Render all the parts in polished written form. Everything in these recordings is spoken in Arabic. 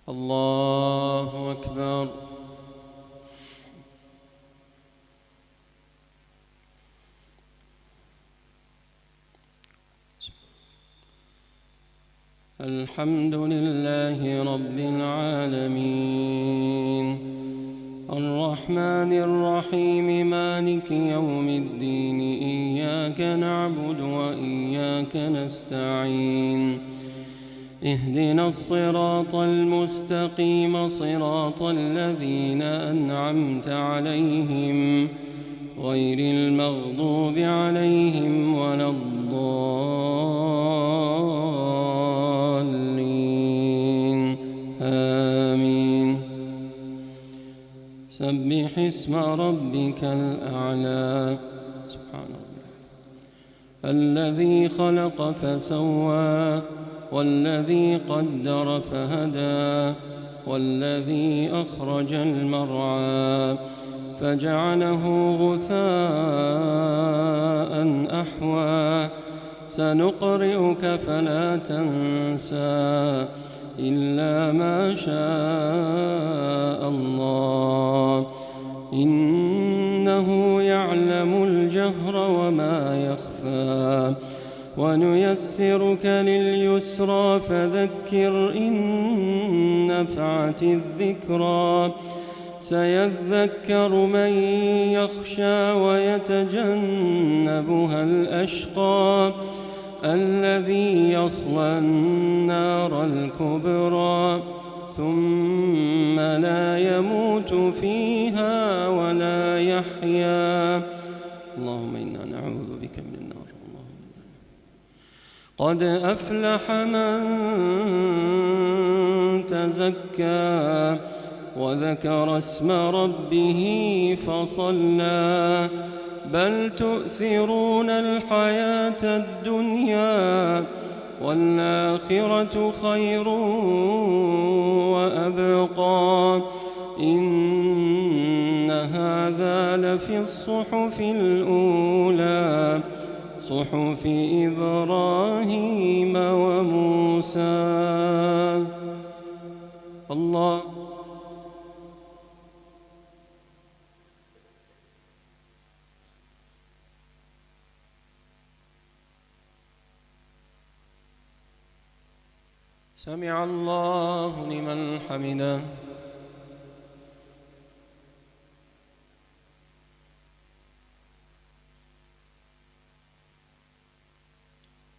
الله أكبر. الحمد لله رب العالمين الرحمن الرحيم مالك يوم الدين إياك نعبد وإياك نستعين اهدنا الصراط المستقيم صراط الذين أنعمت عليهم غير المغضوب عليهم ولا الضالين آمين. سبح اسم ربك الأعلى. سبحان الله. الذي خلق فسوى والذي قدر فهدى والذي أخرج المرعى فجعله غثاء أحوى سنقرئك فلا تنسى إلا ما شاء الله إنه يعلم الجهر وما يخفى ونيسرك لليسرى فذكر إن نفعت الذكرى سيذكر من يخشى ويتجنبها الأشقى الذي يصلى النار الكبرى ثم لا يموت فيها ولا يحيا. اللهم إنا نعوذ بك من النار. قد أفلح من تزكى وذكر اسم ربه فصلى بل تؤثرون الحياة الدنيا والآخرة خير وأبقى إن هذا لفي الصحف الأولى صحف إبراهيم وموسى. الله. سمع الله لمن حمده.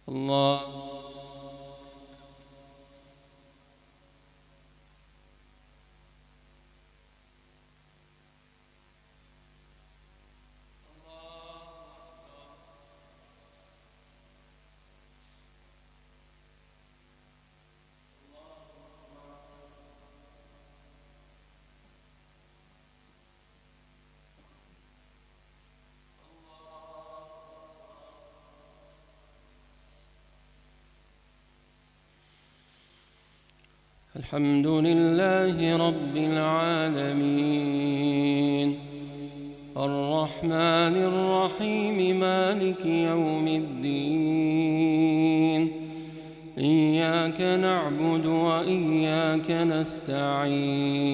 الله. الحمد لله رب العالمين الرحمن الرحيم مالك يوم الدين إياك نعبد وإياك نستعين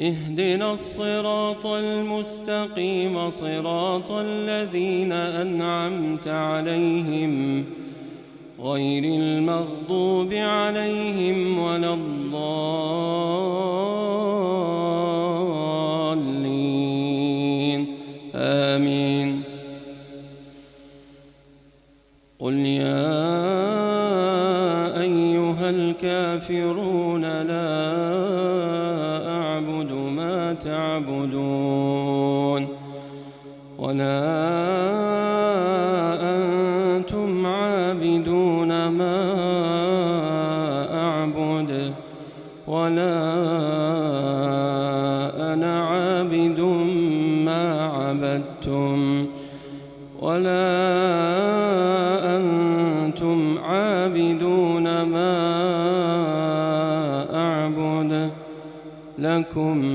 اهدنا الصراط المستقيم صراط الذين أنعمت عليهم غير المغضوب عليهم ولا الضالين آمين. قل يا أيها الكافرون لا أعبد ما تعبدون ولا أنتم عابدون ما أعبد ولا أنا عابد ما عبدتم ولا أنتم عابدون ما أعبد لكم